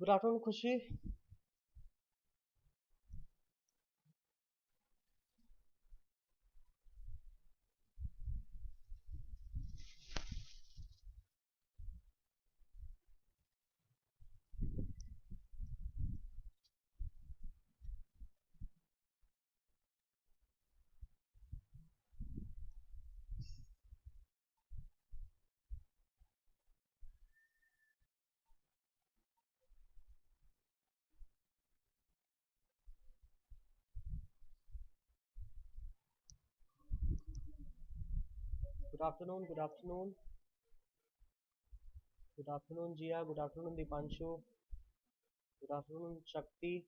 Good afternoon, Khushi. Good afternoon, good afternoon. Good afternoon, Jia. Good afternoon, Dipanshu. Good afternoon, Shakti.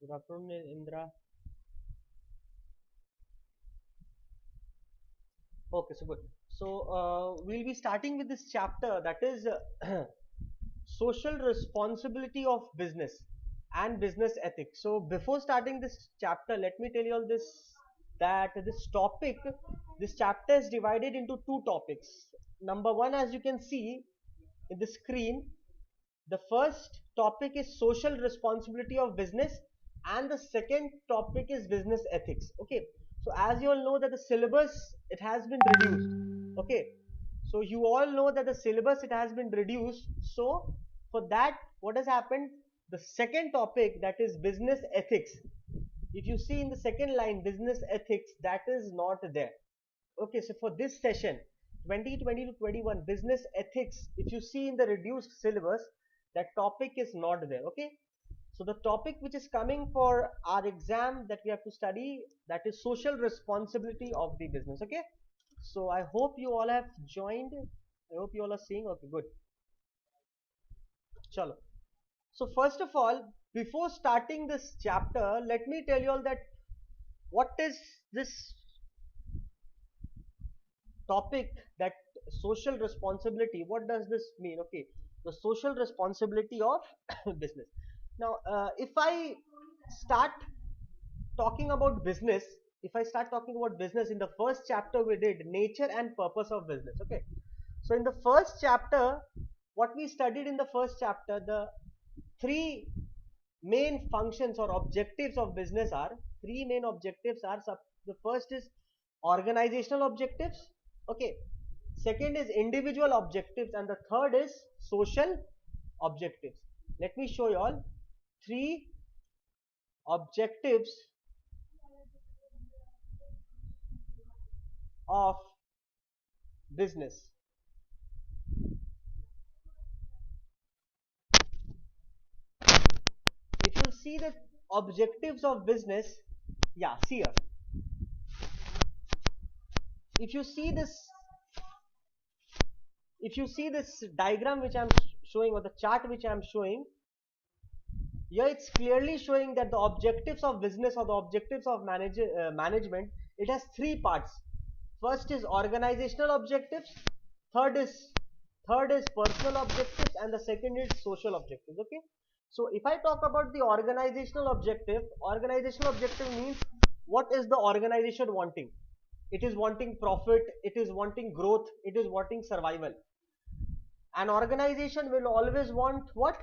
Good afternoon, Indra. Okay, so good. So, we'll be starting with this chapter that is social responsibility of business and business ethics. So, before starting this chapter, let me tell you all this that this chapter is divided into two topics. Number one, as you can see in the screen, the first topic is social responsibility of business and the second topic is business ethics. Okay, so as you all know that the syllabus, it has been reduced. Okay, so you all know that the syllabus, it has been reduced. So for that, what has happened, the second topic, that is business ethics, if you see in the second line, business ethics, that is not there. Okay, so for this session 2020 to 21 business ethics, if you see in the reduced syllabus, that topic is not there. Okay, so the topic which is coming for our exam that we have to study, that is social responsibility of the business. Okay, so I hope you all have joined. I hope you all are seeing. Okay, good. Chalo. So first of all, before starting this chapter, let me tell you all that what is this topic, that social responsibility, what does this mean? Okay, the social responsibility of business. Now if I start talking about business, if I start talking about business, in the first chapter we did nature and purpose of business. Okay, so in the first chapter, what we studied in the first chapter, the three main functions or objectives of business are, three main objectives are, the first is organizational objectives. Okay, second is individual objectives, and the third is social objectives. Let me show you all three objectives of business. If you see the objectives of business, yeah, see here, if you see this, if you see this diagram which I'm showing, or the chart which I'm showing here, it's clearly showing that the objectives of business, or the objectives of management, it has three parts. First is organizational objectives, third is personal objectives, and the second is social objectives. Okay, so if I talk about the organizational objective means, what is the organization wanting? It is wanting profit, it is wanting growth, it is wanting survival. An organization will always want what?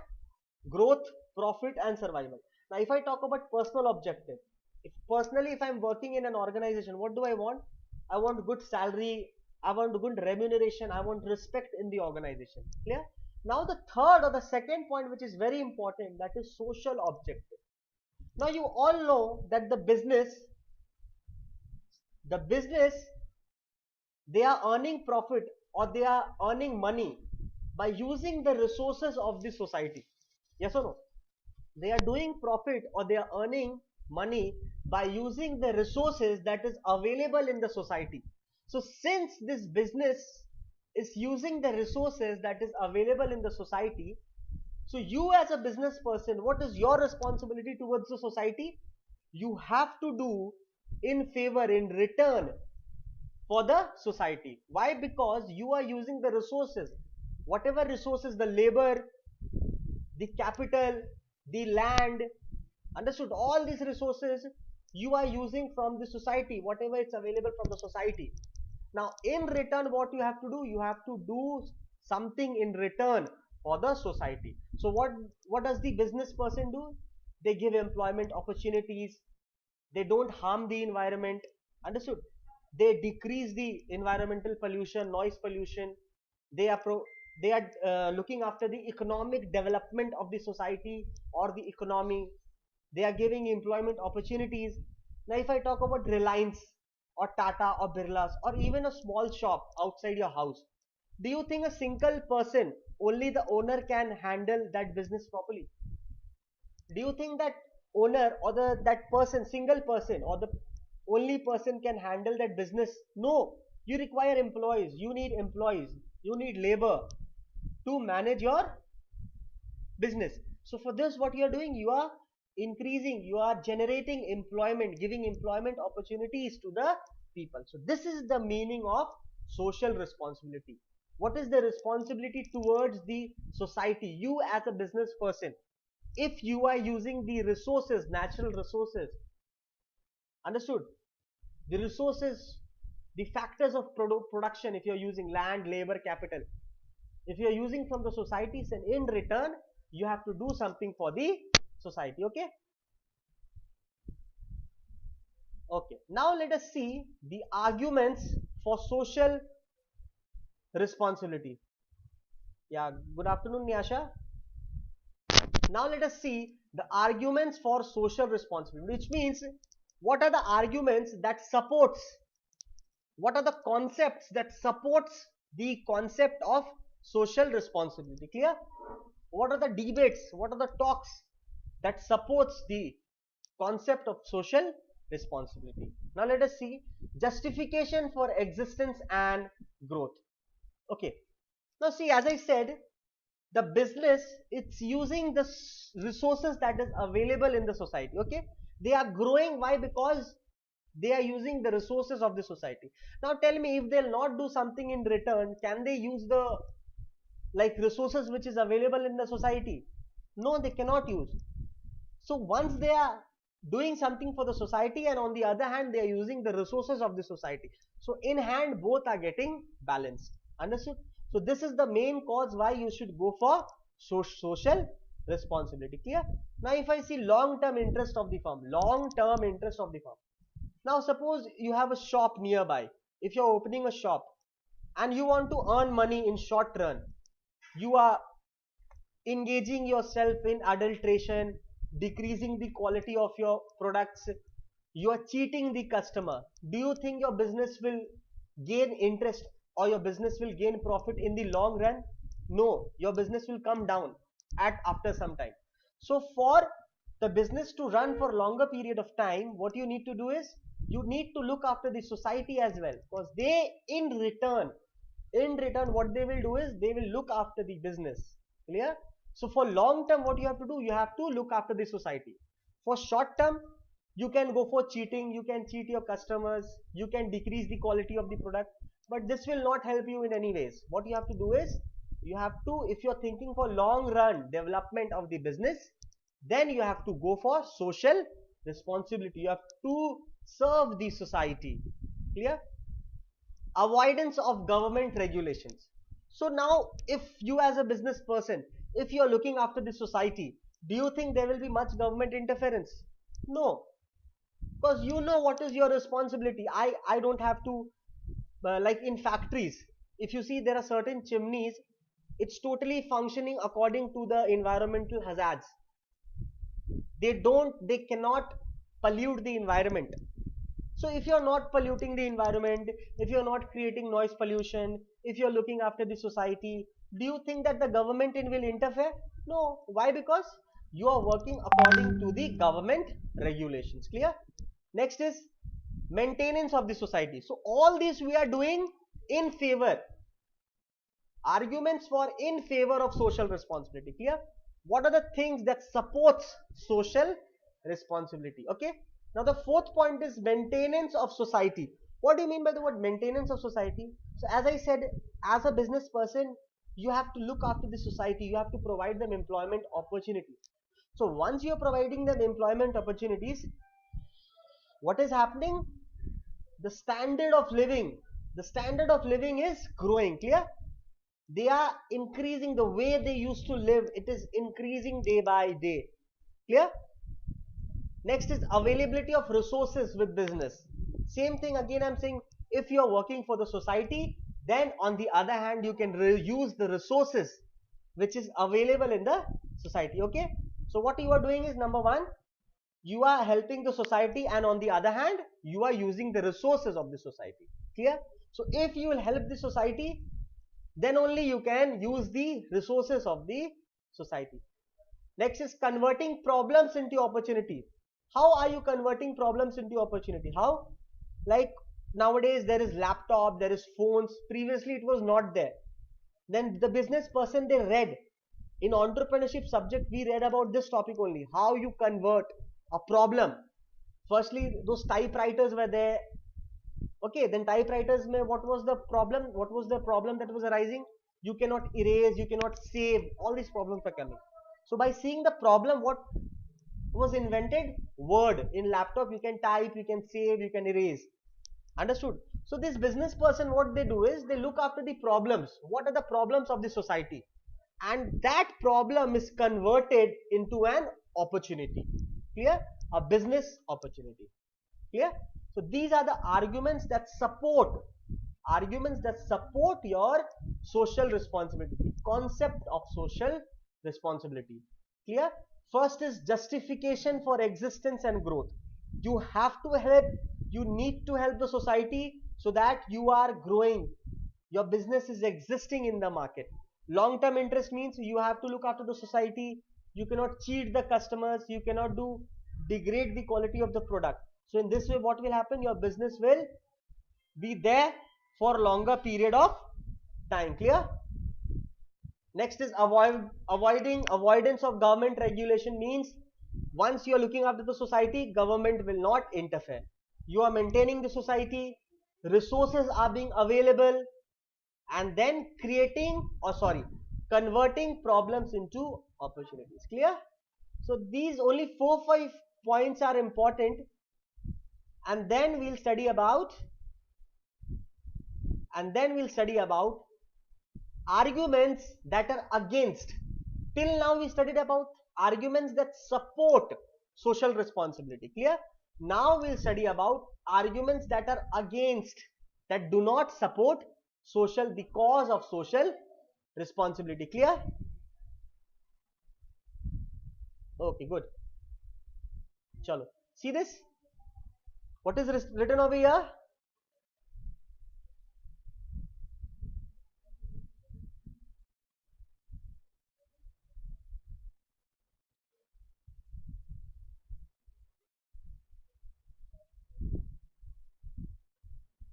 Growth, profit, and survival. Now if I talk about personal objective, if I'm working in an organization, what do I want? I want good salary, I want good remuneration, I want respect in the organization. Clear? Now the third or the second point which is very important, that is social objective. Now you all know that the business, they are earning profit, or they are earning money by using the resources of the society. Yes or no? They are doing profit, or they are earning money by using the resources that is available in the society. So since this business is using the resources that is available in the society, so you as a business person, what is your responsibility towards the society? You have to do in favor, in return, for the society. Why? Because you are using the resources, whatever resources, the labor, the capital, the land, understood, all these resources you are using from the society, whatever it's available from the society. Now in return, what you have to do, you have to do something in return for the society. So what does the business person do? They give employment opportunities, they don't harm the environment, understood? They decrease the environmental pollution, noise pollution. They are looking after the economic development of the society or the economy. They are giving employment opportunities. Now if I talk about Reliance or Tata or Birlas or even a small shop outside your house, do you think a single person, only the owner, can handle that business properly? Do you think that owner or that person, single person or the only person can handle that business? No, you require employees, you need labor to manage your business. So for this, what you are doing, you are increasing, you are generating employment, giving employment opportunities to the people. So this is the meaning of social responsibility. What is the responsibility towards the society? You as a business person, if you are using the resources, natural resources, understood, the resources, the factors of production, if you are using land, labor, capital, if you are using from the societies, and in return you have to do something for the society. Okay, okay, now let us see the arguments for social responsibility. Yeah, good afternoon, Nyasha. Now let us see the arguments for social responsibility, which means what are the arguments that supports, what are the concepts that supports the concept of social responsibility. Clear? What are the debates, what are the talks that supports the concept of social responsibility? Now let us see justification for existence and growth. Okay, now see, as I said, the business, it's using the resources that is available in the society. Okay, they are growing. Why? Because they are using the resources of the society. Now tell me, if they'll not do something in return, can they use the like resources which is available in the society? No, they cannot use. So once they are doing something for the society, and on the other hand they are using the resources of the society, so in hand both are getting balanced. Understood? So this is the main cause why you should go for social responsibility. Clear? Now if I see long term interest of the firm, long term interest of the firm. Now suppose you have a shop nearby. If you're opening a shop and you want to earn money in short run, you are engaging yourself in adulteration, decreasing the quality of your products, you are cheating the customer. Do you think your business will gain interest or your business will gain profit in the long run? No, your business will come down at after some time. So for the business to run for longer period of time, what you need to do is you need to look after the society as well, because they in return what they will do is they will look after the business. Clear? So for long term, what you have to do, you have to look after the society. For short term, you can go for cheating, you can cheat your customers, you can decrease the quality of the product, but this will not help you in any ways. What you have to do is you have to, if you're thinking for long run development of the business, then you have to go for social responsibility. You have to serve the society. Clear? Avoidance of government regulations. So now if you as a business person, if you are looking after the society, do you think there will be much government interference? No, because you know what is your responsibility. I don't have to like in factories, if you see there are certain chimneys, it's totally functioning according to the environmental hazards. They cannot pollute the environment. So if you're not polluting the environment, if you're not creating noise pollution, if you're looking after the society, do you think that the government will interfere? No. Why? Because you are working according to the government regulations. Clear? Next is maintenance of the society. So all this we are doing in favor, arguments for in favor of social responsibility. Clear? What are the things that supports social responsibility? Okay, now the fourth point is maintenance of society. What do you mean by the word maintenance of society? So as I said, as a business person, you have to look after the society, you have to provide them employment opportunities. So once you are providing them employment opportunities, what is happening? The standard of living is growing. Clear? They are increasing the way they used to live. It is increasing day by day. Clear? Next is availability of resources with business. Same thing again, I'm saying if you are working for the society, then on the other hand, you can use the resources which is available in the society. Okay. So what you are doing is, number one, you are helping the society, and on the other hand, you are using the resources of the society. Clear? So if you will help the society, then only you can use the resources of the society. Next is converting problems into opportunity. How are you converting problems into opportunity? How? Like nowadays there is laptop, there is phones. Previously it was not there. Then the business person, they read in entrepreneurship subject, we read about this topic only, how you convert a problem. Firstly, those typewriters were there. Okay, then typewriters mein what was the problem? What was the problem that was arising? You cannot erase, you cannot save. All these problems are coming. So by seeing the problem, what was invented? Word. In laptop you can type, you can save, you can erase. Understood? So this business person, what they do is they look after the problems. What are the problems of the society? And that problem is converted into an opportunity. Clear? A business opportunity. Clear? So these are the arguments that support your social responsibility, the concept of social responsibility. Clear? First is justification for existence and growth. You have to help, you need to help the society so that you are growing. Your business is existing in the market. Long-term interest means you have to look after the society. You cannot cheat the customers. You cannot degrade the quality of the product. So in this way, what will happen? Your business will be there for longer period of time. Clear? Next is avoidance of government regulation means once you are looking after the society, government will not interfere. You are maintaining the society, resources are being available, and then converting problems into opportunities. Clear? So these only 4-5 points are important, and then we'll study about arguments that are against. Till now we studied about arguments that support social responsibility. Clear? Now we'll study about arguments that are against, that do not support the cause of social responsibility. Clear? Okay, good. Chalo. See this? What is written over here?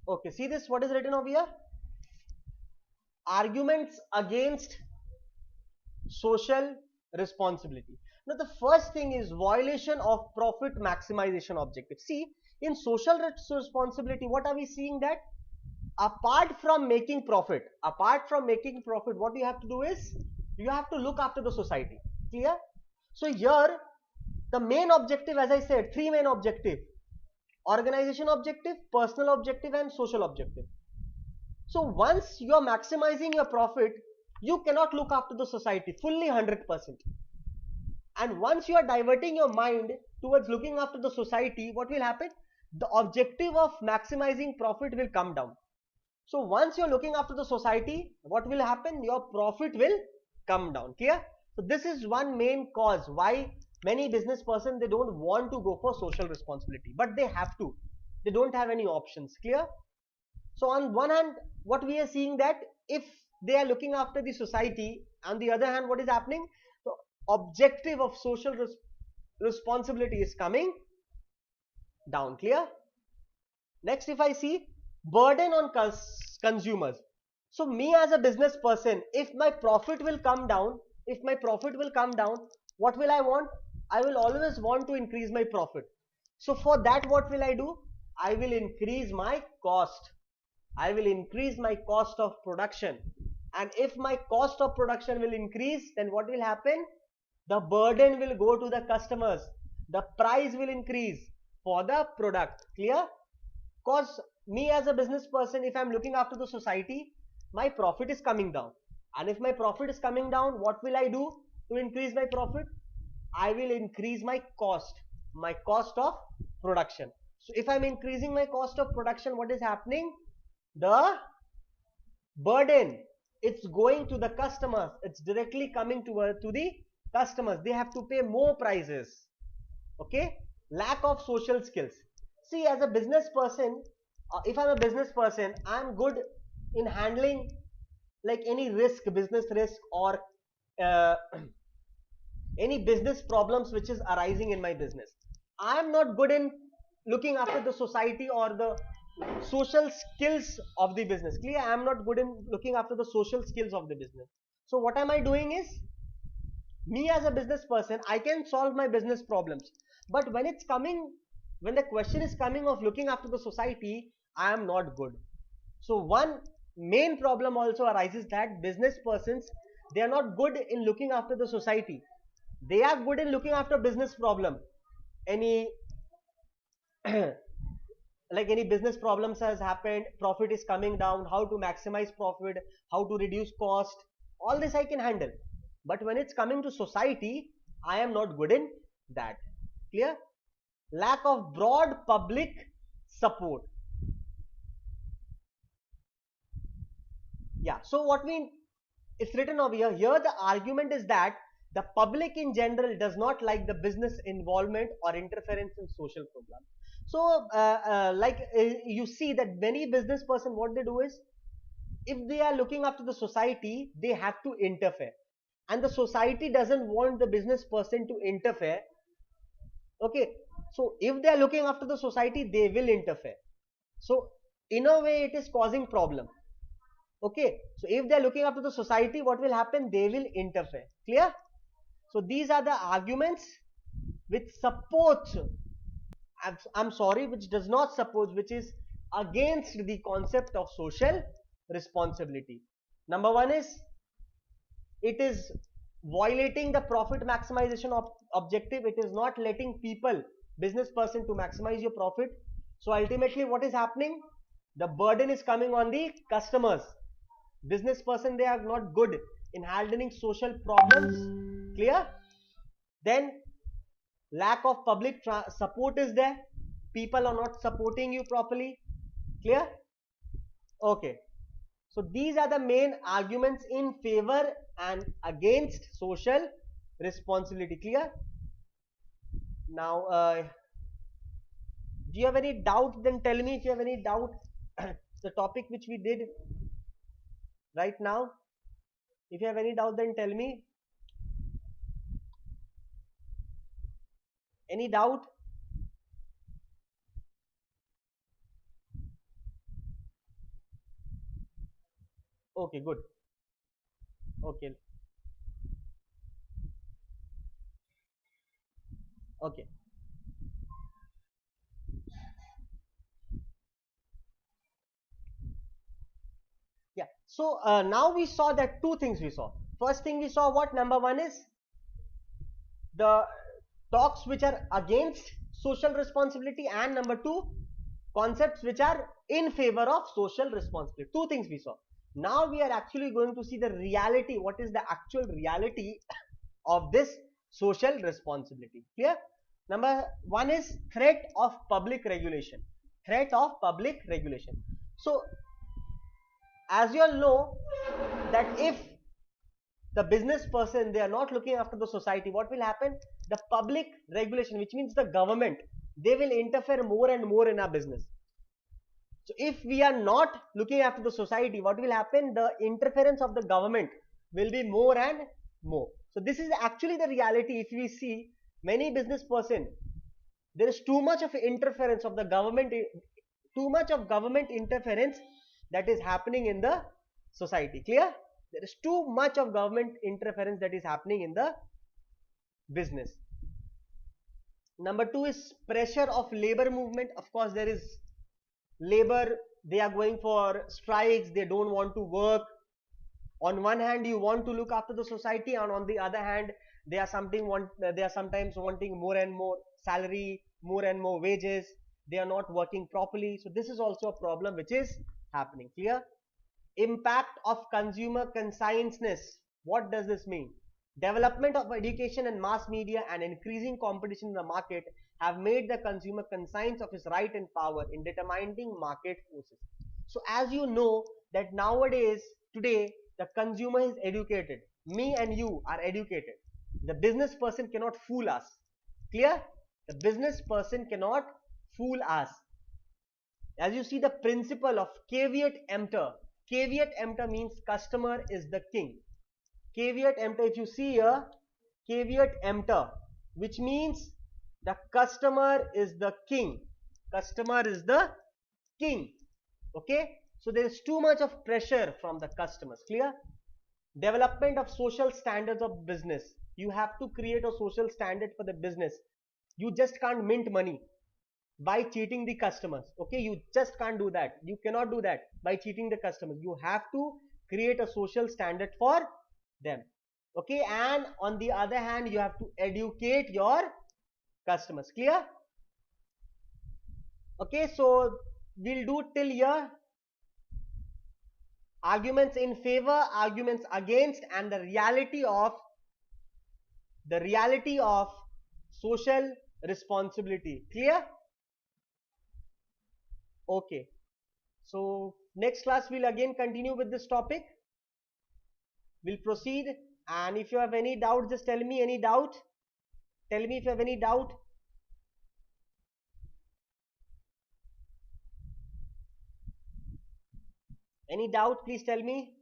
Okay, see this? What is written over here? Arguments against social responsibility. Now the first thing is violation of profit maximization objective. See, in social responsibility, what are we seeing? That apart from making profit, what you have to do is you have to look after the society. Clear? So here the main objective, as I said, 3 main objective: organization objective, personal objective, and social objective. So once you are maximizing your profit, you cannot look after the society fully 100%. And once you are diverting your mind towards looking after the society, what will happen? The objective of maximizing profit will come down. So once you are looking after the society, what will happen? Your profit will come down. Clear? So this is one main cause why many business persons, they don't want to go for social responsibility, but they have to. They don't have any options. Clear? So on one hand, what we are seeing, that if they are looking after the society, on the other hand, what is happening? The objective of social responsibility is coming down. Clear? Next, if I see burden on consumers. So me as a business person, if my profit will come down, what will I want? I will always want to increase my profit. So for that, what will I do? I will increase my cost. I will increase my cost of production. And if my cost of production will increase, then what will happen? The burden will go to the customers. The price will increase for the product. Clear? Because me as a business person, if I am looking after the society, my profit is coming down. And if my profit is coming down, what will I do to increase my profit? I will increase my cost of production. So if I'm increasing my cost of production, what is happening? The burden, it's going to the customers, it's directly coming to the customers. They have to pay more prices. Okay, lack of social skills. See, as a business person, if I'm a business person, I'm good in handling like any risk, business risk, or uh, any business problems which is arising in my business. I am not good in looking after the society or the social skills of the business. Clear? I am not good in looking after the social skills of the business. So what am I doing is, me as a business person, I can solve my business problems, but when the question is coming of looking after the society, I am not good. So one main problem also arises, that business persons, they are not good in looking after the society. They are good in looking after business problem. Any like any business problems has happened, profit is coming down, how to maximize profit, how to reduce cost, all this I can handle. But when it's coming to society, I am not good in that. Clear? Lack of broad public support. Yeah, so what we, it's written over here, the argument is that the public in general does not like the business involvement or interference in social programs. So you see that many business person, what they do is, if they are looking after the society, they have to interfere, and the society doesn't want the business person to interfere. Okay, so if they are looking after the society, they will interfere. So in a way it is causing problem. Okay, so if they are looking after the society, what will happen? They will interfere. Clear? So these are the arguments which support, I'm sorry, which does not support, which is against the concept of social responsibility. Number one is, it is violating the profit maximization of objective. It is not letting people, business person, to maximize your profit. So ultimately what is happening? The burden is coming on the customers. Business person, they are not good in handling social problems. Clear? Then lack of public support is there. People are not supporting you properly. Clear? Okay, so these are the main arguments in favor and against social responsibility. Clear? Now do you have any doubt? Then tell me if you have any doubt. The topic which we did right now, if you have any doubt, then tell me. Any doubt? Okay, good. Okay, okay. Yeah, so now we saw that two things we saw. First thing we saw, what? Number one is the talks which are against social responsibility, and number two, concepts which are in favor of social responsibility. Two things we saw. Now we are actually going to see the reality. What is the actual reality of this social responsibility? Clear? Number one is threat of public regulation. Threat of public regulation. So as you all know that if the business person, they are not looking after the society, what will happen? The public regulation, which means the government, they will interfere more and more in our business. So if we are not looking after the society, what will happen? The interference of the government will be more and more. So this is actually the reality. If we see many business person, there is too much of interference of the government, too much of government interference that is happening in the society. Clear? There is too much of government interference that is happening in the business. Number two is pressure of labor movement. Of course, there is labor, they are going for strikes, they don't want to work. On one hand, you want to look after the society, and on the other hand, they are sometimes wanting more and more salary, more and more wages. They are not working properly. So this is also a problem which is happening. Clear? Impact of consumer consciousness. What does this mean? Development of education and mass media and increasing competition in the market have made the consumer conscious of his right and power in determining market forces. So as you know that nowadays, today, the consumer is educated. Me and you are educated. The business person cannot fool us. Clear? The business person cannot fool us. As you see the principle of caveat emptor. Caveat emptor means customer is the king. Caveat emptor, if you see here, caveat emptor, which means the customer is the king. Customer is the king. Okay, so there is too much of pressure from the customers. Clear? Development of social standards of business. You have to create a social standard for the business. You just can't mint money by cheating the customers. Okay, you just can't do that. You cannot do that by cheating the customers. You have to create a social standard for them. Okay, and on the other hand, you have to educate your customers. Clear? Okay, so we'll do till here. Arguments in favor, arguments against, and the reality of social responsibility. Clear? Okay, so next class we'll again continue with this topic. We'll proceed, and if you have any doubt, just tell me any doubt. Tell me if you have any doubt. Any doubt, please tell me.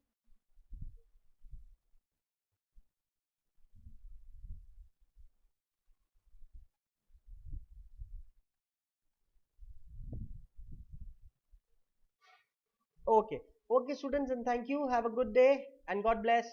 Okay. Okay, students, and thank you. Have a good day and God bless.